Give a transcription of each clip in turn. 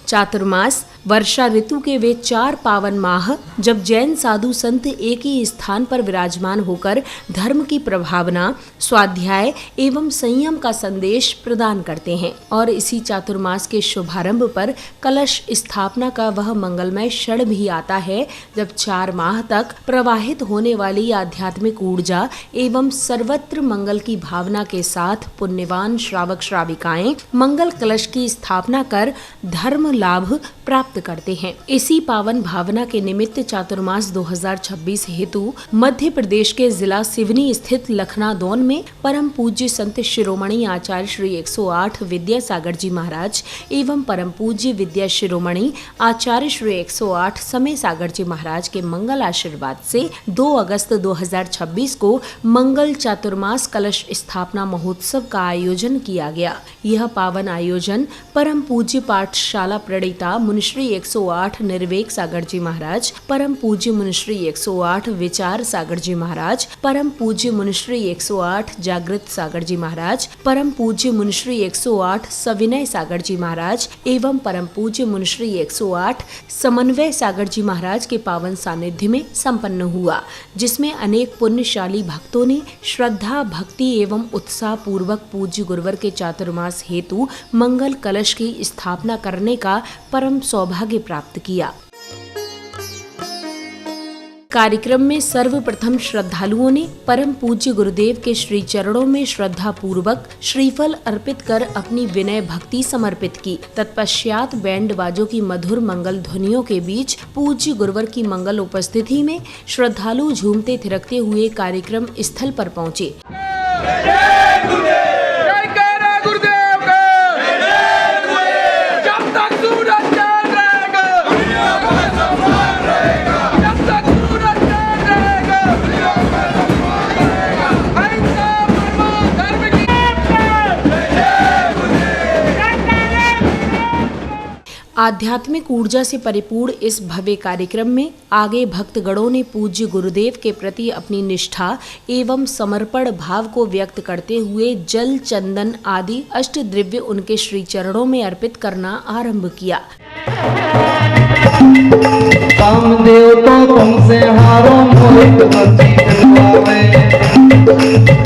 चातुर्मास वर्षा ऋतु के वे 4 पावन माह जब जैन साधु संत एक ही स्थान पर विराजमान होकर धर्म की प्रभावना, स्वाध्याय एवं संयम का संदेश प्रदान करते हैं। और इसी चातुर्मास के शुभारंभ पर कलश स्थापना का वह मंगलमय क्षण भी आता है जब 4 माह तक प्रवाहित होने वाली आध्यात्मिक ऊर्जा एवं सर्वत्र मंगल की भावना के साथ पुण्यवान श्रावक श्राविकाएं मंगल कलश की स्थापना कर धर्म लाभ प्राप्त करते हैं। इसी पावन भावना के निमित्त चातुर्मास 2026 हेतु मध्य प्रदेश के जिला सिवनी स्थित लखनादौन में परम पूज्य संत शिरोमणि आचार्य श्री 108 विद्यासागर जी महाराज एवं परम पूज्य विद्या शिरोमणि आचार्य श्री 108 समय सागर जी महाराज के मंगल आशीर्वाद से 2 अगस्त 2026 को मंगल चातुर्मास कलश स्थापना महोत्सव का आयोजन किया गया। यह पावन आयोजन परम पूज्य पाठशाला प्रणीता मुनिश्री 108 निर्वेक सागर जी महाराज, परम पूज्य मुनिश्री 108 विचार सागर जी महाराज, परम पूज्य मुनिश्री 108 जागृत सागर जी महाराज, परम पूज्य मुनिश्री 108 सविनय सागर जी महाराज एवं परम पूज्य मुनिश्री 108 समन्वय सागर जी महाराज के पावन सानिध्य में संपन्न हुआ, जिसमें अनेक पुण्यशाली भक्तों ने श्रद्धा, भक्ति एवं उत्साह पूर्वक पूज्य गुरुवर के चातुर्मास हेतु मंगल कलश की स्थापना करने का परम सौभाग्य प्राप्त किया। कार्यक्रम में सर्वप्रथम श्रद्धालुओं ने परम पूज्य गुरुदेव के श्री चरणों में श्रद्धा पूर्वक श्रीफल अर्पित कर अपनी विनय भक्ति समर्पित की। तत्पश्चात बैंड बाजों की मधुर मंगल ध्वनियों के बीच पूज्य गुरुवर की मंगल उपस्थिति में श्रद्धालु झूमते थिरकते हुए कार्यक्रम स्थल पर पहुँचे। आध्यात्मिक ऊर्जा से परिपूर्ण इस भव्य कार्यक्रम में आगे भक्तगणों ने पूज्य गुरुदेव के प्रति अपनी निष्ठा एवं समर्पण भाव को व्यक्त करते हुए जल, चंदन आदि अष्ट द्रव्य उनके श्री चरणों में अर्पित करना आरंभ किया। कामदेव तो तुमसे हारो मोहित बंसी दिलवावे,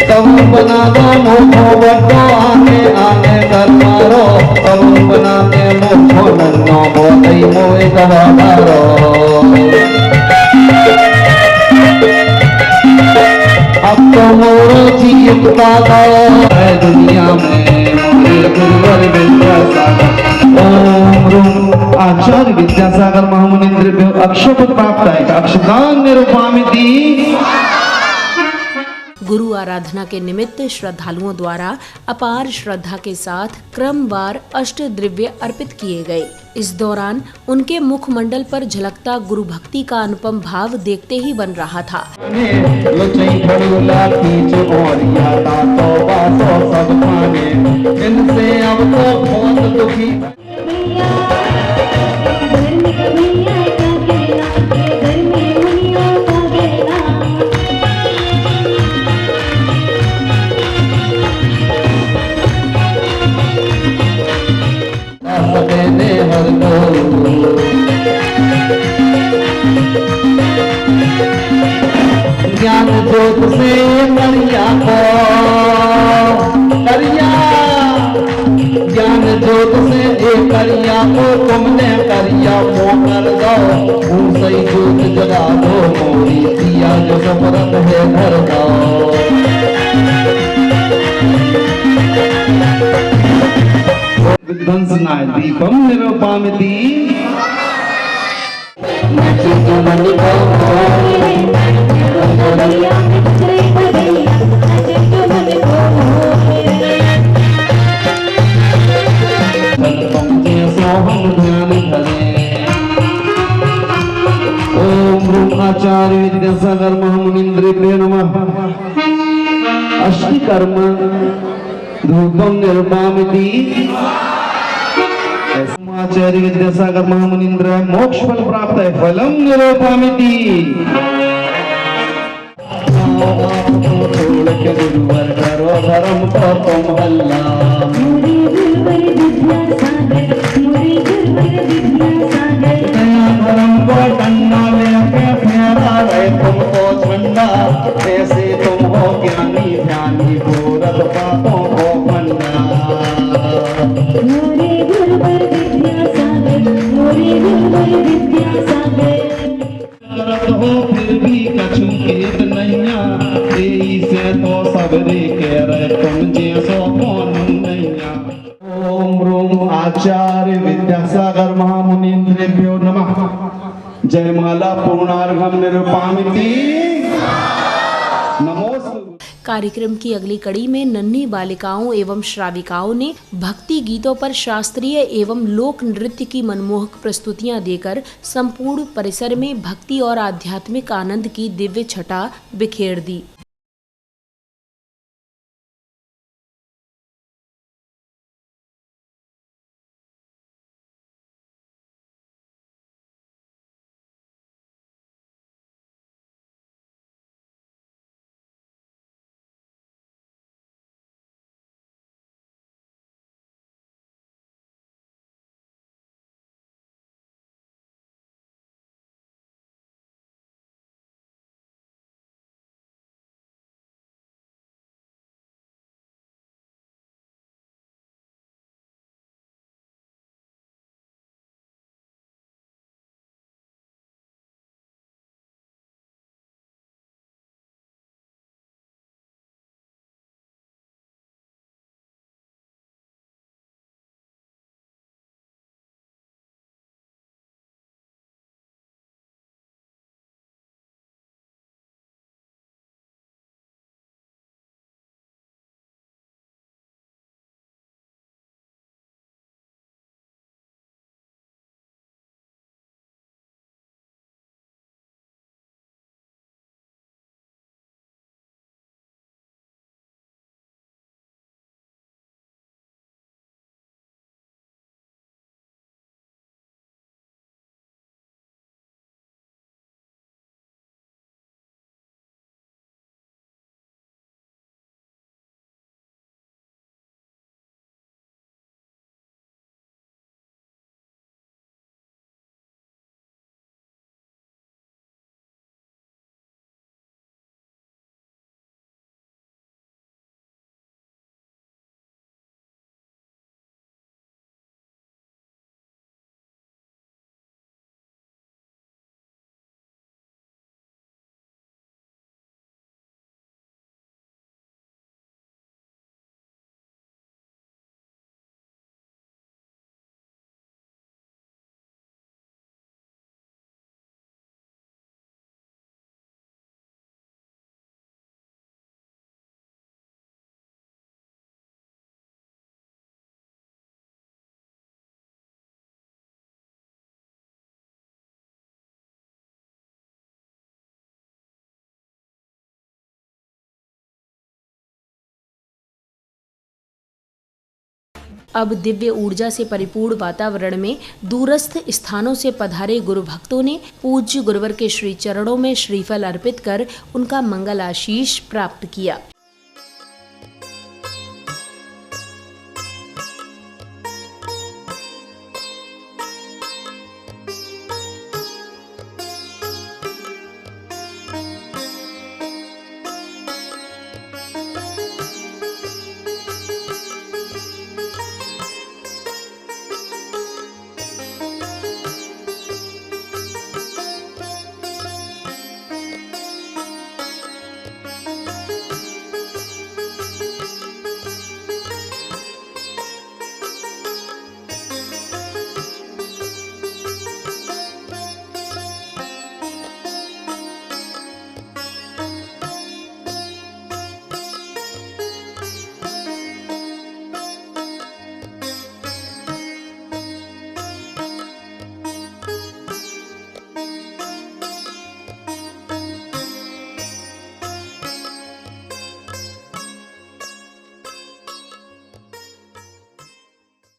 तुम बना दो मोहो बड्डो आने आने कर मारो, तुम बनाते मोहो नन्नो बोतई मोए दवादारो। अब तो मोरो जीवता है दुनिया में मोरे गुरुवर विद्यासागर। ओम रूम आचार्य विद्यासागर महामुनिन्द्रेभ्यो अक्षत प्राप्त है, अक्षतान निरूपामिति। गुरु आराधना के निमित्त श्रद्धालुओं द्वारा अपार श्रद्धा के साथ क्रमवार अष्ट द्रव्य अर्पित किए गए। इस दौरान उनके मुखमंडल पर झलकता गुरु भक्ति का अनुपम भाव देखते ही बन रहा था। ज्ञान ज्योत से करिया को करिया, ज्ञान ज्योत से एक करिया को तुमने करिया वो कर दो, सही ज्योत जगा दो मोरी दिया जो सपरत है घर का। विध्वंसनाय दीपम निरूपामिति। ओम आचार्य विद्यासागर महामुनिन्द्रेभ्यो नमः। अष्टकर्म धूपम निरूपामिति। आचार्य विद्यासागर महामुनिन्द्र मोक्ष फल प्राप्त है, फलम निरूपामिति। छोड़ के गुरुवर करो धर्म तो तुम हल्ला, मुरी गुरुवर विद्यासागर, मुरी गुरुवर ऐसे तुम हो ज्ञानी ध्यानी पूरत बातों को मोरे गुरुवर विद्यासागर, मोरे गुरुवर विद्यासागर। करत हो फिर भी कछु केत नैया, एई से तो सबरे कह रहे तुम जैसो कौन नैया। ओम रूम आचार्य विद्यासागर महामुनीन्द्रेभ्यो नमः। जयमाला पूर्णार्घम निरूपामिति नमोस्तु। कार्यक्रम की अगली कड़ी में नन्ही बालिकाओं एवं श्राविकाओं ने भक्ति गीतों पर शास्त्रीय एवं लोक नृत्य की मनमोहक प्रस्तुतियां देकर संपूर्ण परिसर में भक्ति और आध्यात्मिक आनंद की दिव्य छटा बिखेर दी। अब दिव्य ऊर्जा से परिपूर्ण वातावरण में दूरस्थ स्थानों से पधारे गुरु भक्तों ने पूज्य गुरुवर के श्री चरणों में श्रीफल अर्पित कर उनका मंगल आशीष प्राप्त किया।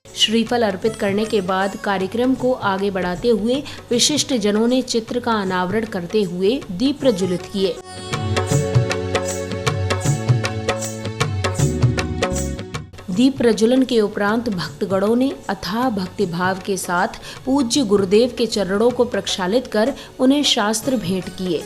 श्रीफल अर्पित करने के बाद कार्यक्रम को आगे बढ़ाते हुए विशिष्ट जनों ने चित्र का अनावरण करते हुए दीप प्रज्वलित किए। दीप प्रज्वलन के उपरांत भक्तगणों ने अथाह भक्तिभाव के साथ पूज्य गुरुदेव के चरणों को प्रक्षालित कर उन्हें शास्त्र भेंट किए।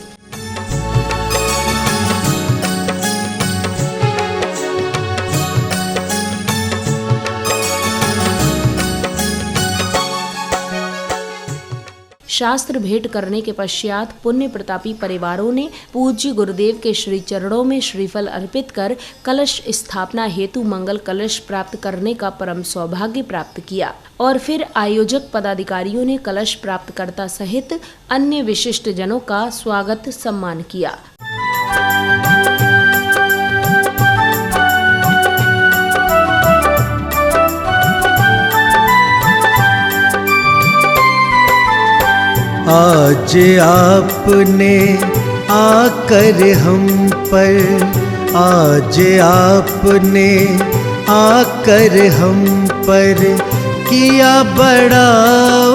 शास्त्र भेंट करने के पश्चात पुण्य प्रतापी परिवारों ने पूज्य गुरुदेव के श्री चरणों में श्रीफल अर्पित कर कलश स्थापना हेतु मंगल कलश प्राप्त करने का परम सौभाग्य प्राप्त किया और फिर आयोजक पदाधिकारियों ने कलश प्राप्तकर्ता सहित अन्य विशिष्ट जनों का स्वागत सम्मान किया। आज आपने आकर हम पर, आज आपने आकर हम पर किया बड़ा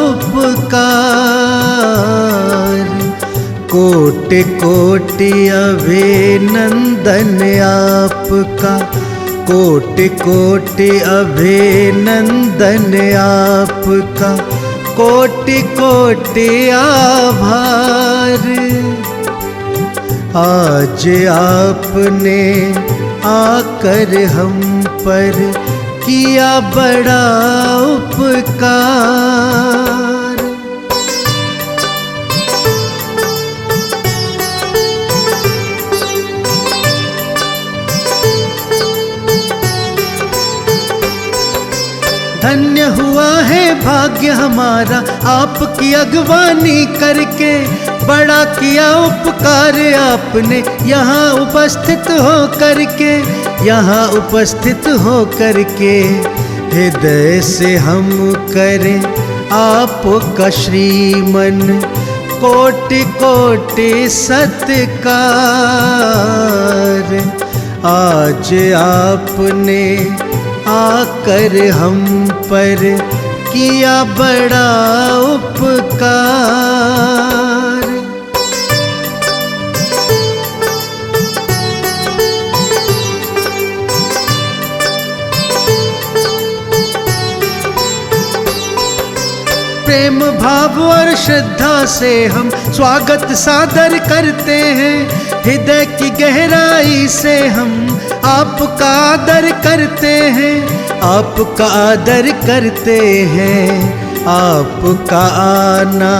उपकार। कोटि कोटि अभिनंदन आपका, कोटि कोटि अभिनंदन आपका, कोटि कोटि आभार। आज आपने आकर हम पर किया बड़ा उपकार। धन्य हुआ है भाग्य हमारा आपकी अगवानी करके, बड़ा किया उपकार आपने यहाँ उपस्थित हो करके, यहाँ उपस्थित हो करके। हृदय से हम करें आपका श्रीमन कोटि कोटि सत्कार। आज आपने आकर हम पर किया बड़ा उपकार। प्रेम भाव और श्रद्धा से हम स्वागत सादर करते हैं। हृदय की गहराई से हम आपका आदर करते हैं, आपका आदर करते हैं। आपका आना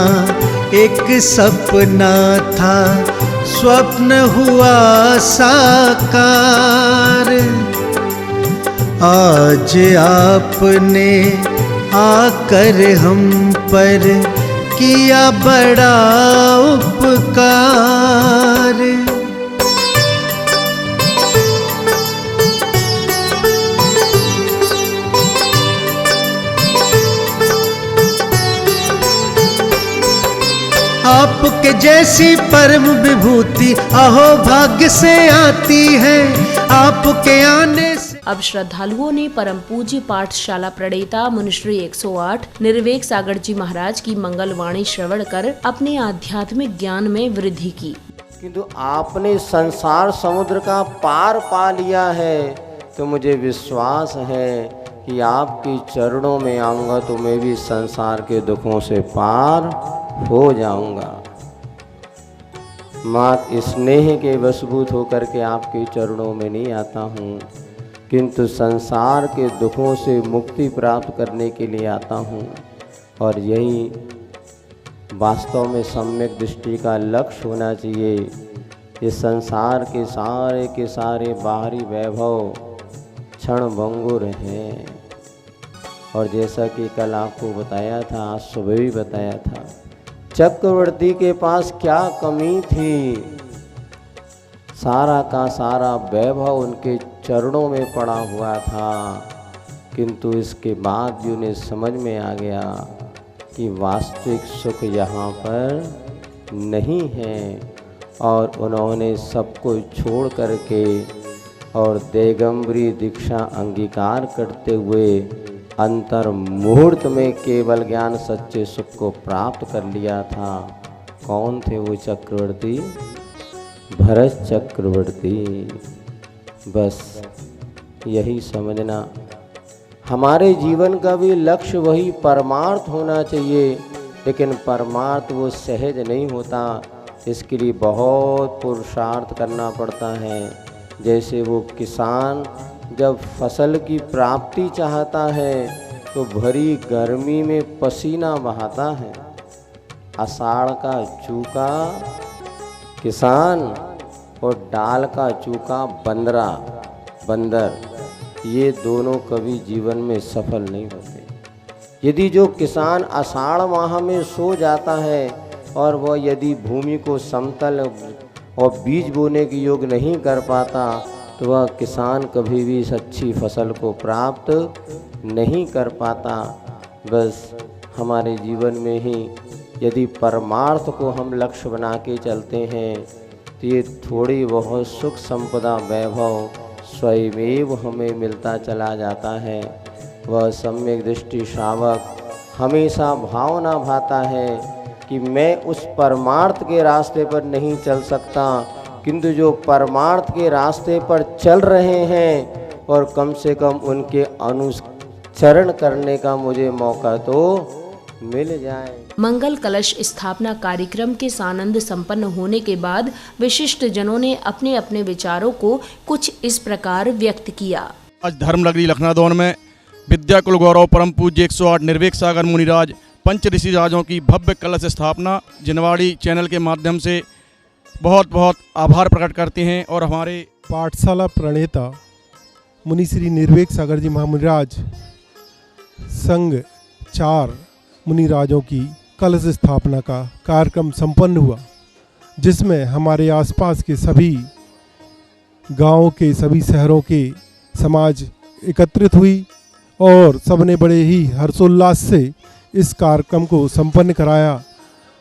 एक सपना था, स्वप्न हुआ साकार। आज आपने आकर हम पर किया बड़ा उपकार। आपके जैसी परम विभूति अहो भाग्य से आती है, आपके आने से। अब श्रद्धालुओं ने परम पूज्य पाठशाला प्रणेता मुनिश्री 108 निर्वेक सागर जी महाराज की मंगलवाणी श्रवण कर अपने आध्यात्मिक ज्ञान में वृद्धि की। किंतु आपने संसार समुद्र का पार पा लिया है, तो मुझे विश्वास है कि आपके चरणों में आऊँगा तो मैं भी संसार के दुखों से पार हो जाऊंगा। मात स्नेह के वशभूत होकर के आपके चरणों में नहीं आता हूँ, किंतु संसार के दुखों से मुक्ति प्राप्त करने के लिए आता हूँ। और यही वास्तव में सम्यक दृष्टि का लक्ष्य होना चाहिए। इस संसार के सारे बाहरी वैभव क्षण भंगुर हैं। और जैसा कि कल आपको बताया था, आज सुबह भी बताया था, चक्रवर्ती के पास क्या कमी थी। सारा का सारा वैभव उनके चरणों में पड़ा हुआ था, किंतु इसके बाद भी उन्हें समझ में आ गया कि वास्तविक सुख यहाँ पर नहीं है। और उन्होंने सबको छोड़ करके और दिगंबरी दीक्षा अंगीकार करते हुए अंतर मुहूर्त में केवल ज्ञान सच्चे सुख को प्राप्त कर लिया था। कौन थे वो चक्रवर्ती? भरत चक्रवर्ती। बस यही समझना, हमारे जीवन का भी लक्ष्य वही परमार्थ होना चाहिए। लेकिन परमार्थ वो सहज नहीं होता, इसके लिए बहुत पुरुषार्थ करना पड़ता है। जैसे वो किसान जब फसल की प्राप्ति चाहता है तो भरी गर्मी में पसीना बहाता है, आषाढ़ का चूका किसान और डाल का चूका बंदर, ये दोनों कभी जीवन में सफल नहीं होते। यदि जो किसान आषाढ़ माह में सो जाता है और वह यदि भूमि को समतल और बीज बोने के योग नहीं कर पाता, तो वह किसान कभी भी इस अच्छी फसल को प्राप्त नहीं कर पाता। बस हमारे जीवन में ही यदि परमार्थ को हम लक्ष्य बना के चलते हैं, तो ये थोड़ी बहुत सुख संपदा वैभव स्वयमेव हमें मिलता चला जाता है। वह सम्यक दृष्टि श्रावक हमेशा भावना भाता है कि मैं उस परमार्थ के रास्ते पर नहीं चल सकता, किंतु जो परमार्थ के रास्ते पर चल रहे हैं और कम से कम उनके अनुसरण करने का मुझे मौका तो मिल जाए। मंगल कलश स्थापना कार्यक्रम के सानंद संपन्न होने के बाद विशिष्ट जनों ने अपने अपने विचारों को कुछ इस प्रकार व्यक्त किया। आज धर्मनगरी लखनादौन में विद्या कुल गौरव परम पूज्य 108 निर्वेक सागर मुनिराज पंच ऋषि राजों की भव्य कलश स्थापना जिनवाड़ी चैनल के माध्यम से बहुत बहुत आभार प्रकट करते हैं। और हमारे पाठशाला प्रणेता मुनि श्री निर्वेक सागर जी महामुनिराज संघ 4 मुनिराजों की कलश स्थापना का कार्यक्रम संपन्न हुआ, जिसमें हमारे आसपास के सभी गांवों के सभी शहरों के समाज एकत्रित हुई और सबने बड़े ही हर्षोल्लास से इस कार्यक्रम को संपन्न कराया।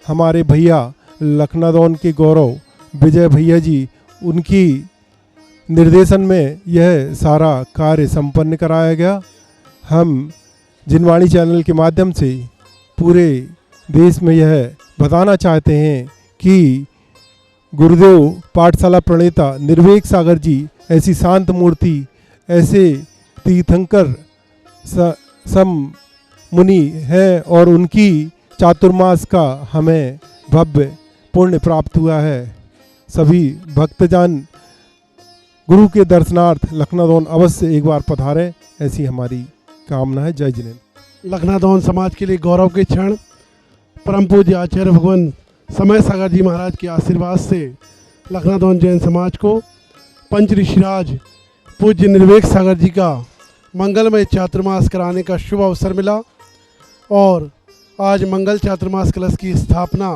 हमारे भैया लखनादौन के गौरव विजय भैया जी, उनकी निर्देशन में यह सारा कार्य संपन्न कराया गया। हम जिनवाणी चैनल के माध्यम से पूरे देश में यह बताना चाहते हैं कि गुरुदेव पाठशाला प्रणेता निर्वेक सागर जी ऐसी शांत मूर्ति, ऐसे तीर्थंकर सम मुनि हैं और उनकी चातुर्मास का हमें भव्य पुण्य प्राप्त हुआ है। सभी भक्तजन गुरु के दर्शनार्थ लखनादौन अवश्य एक बार पधारें, ऐसी हमारी कामना है। जय जिनेन्द्र। लखनादौन समाज के लिए गौरव के क्षण परम पूज्य आचार्य भगवान समय सागर जी महाराज के आशीर्वाद से लखनादौन जैन समाज को पंच ऋषिराज पूज्य निर्वेक सागर जी का मंगलमय चातुर्मास कराने का शुभ अवसर मिला और आज मंगल चातुर्मास कलश की स्थापना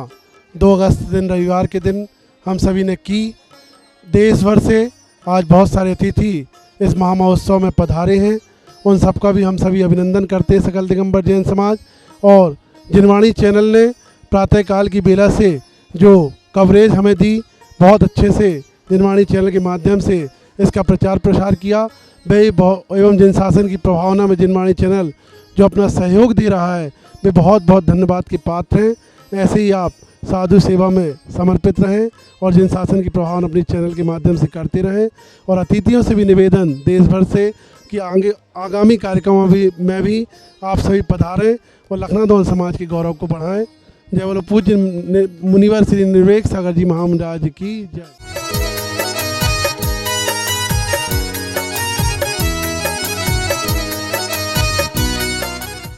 2 अगस्त दिन रविवार के दिन हम सभी ने की। देश भर से आज बहुत सारे अतिथि इस महामहोत्सव में पधारे हैं, उन सबका भी हम सभी अभिनंदन करते हैं सकल दिगंबर जैन समाज। और जिनवाणी चैनल ने प्रातःकाल की बेला से जो कवरेज हमें दी, बहुत अच्छे से जिनवाणी चैनल के माध्यम से इसका प्रचार प्रसार किया। वे एवं जन शासन की प्रभावना में जिनवाणी चैनल जो अपना सहयोग दे रहा है, वे बहुत बहुत धन्यवाद के पात्र हैं। ऐसे ही आप साधु सेवा में समर्पित रहें और जन शासन की प्रभावना अपने चैनल के माध्यम से करते रहें। और अतिथियों से भी निवेदन देश भर से कि आगामी कार्यक्रमों में भी आप सभी पधारें और लखनादौन समाज के गौरव को बढ़ाएं। जय बोलो पूज्य मुनिवर श्री निर्वेक सागर जी महामुनिराज की जय।